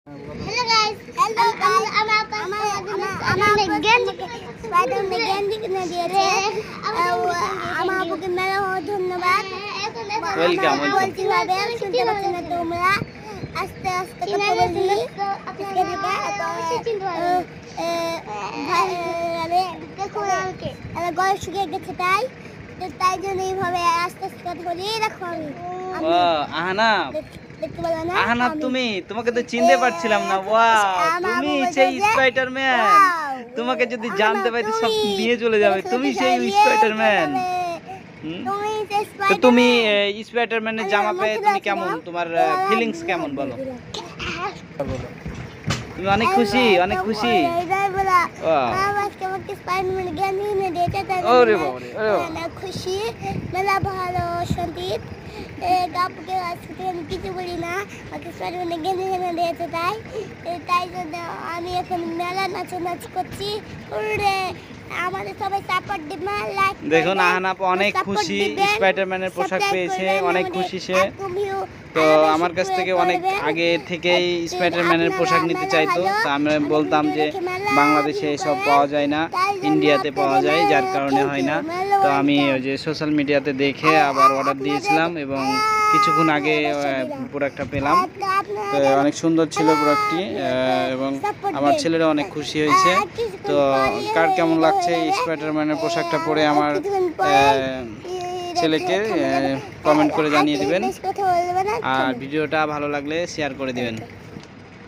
Hello guys আমাকে গেঞ্জি কিনে দিয়েছে আমাকে মেলা ধন্যবাদ ওয়েলকাম বলছি ভাবে শুনতে পাচ্ছ না তোমরা আস্তে আস্তে কথা বলি দেখো আমাকে গলা শুকিয়ে গেছে তাই জন্য এইভাবে আস্তে আস্তে কথা বলি দেখো আমি আহানা আহানা তোমাকে তো চিনতে পারছিলাম না। ওয়াও, তুমি সেই স্পাইডারম্যান। তোমাকে যদি জানতে পাই তো সব নিয়ে চলে যাবে। তুমি সেই স্পাইডারম্যান। তো তুমি স্পাইডারম্যানের জামা পেয়ে তুমি কেমন, তোমার ফিলিংস কেমন বলো? তুমি অনেক খুশি, অনেক খুশি। ওরে বাবারে, খুশি মেলা ভালো সন্দীপ কাপুকে আজকে আমি কিছু বলি না আমাকে স্পাইডারম্যান গেঞ্জি কিনে দিয়েছে তাই জন্য আমি এখন মেলা নাচ করছি। আমাদের সবাই সাপোর্ট দিবেন, লাইক দেখুন আহানা অনেক খুশি, স্পাইডারম্যানের পোশাক পেয়েছে, অনেক খুশি সে। তো আমার কাছ থেকে অনেক আগে থেকেই স্পাইডারম্যানের পোশাক নিতে চাইতো। তো আমি বলতাম যে বাংলাদেশে এসব পাওয়া যায় না, ইন্ডিয়াতে পাওয়া যায়, যার কারণে হয় না। তো আমি ওই যে সোশ্যাল মিডিয়াতে দেখে আবার অর্ডার দিয়েছিলাম এবং কিছুক্ষণ আগে প্রোডাক্টটা পেলাম। তো অনেক সুন্দর ছিল প্রোডাক্টটি এবং আমার ছেলেরা অনেক খুশি হয়েছে। তো কার কেমন লাগছে স্পাইডারম্যানের পোশাকটা পরে আমার ছেলেকে কমেন্ট করে জানিয়ে দিবেন, আর ভিডিওটা ভালো লাগলে শেয়ার করে দিবেন।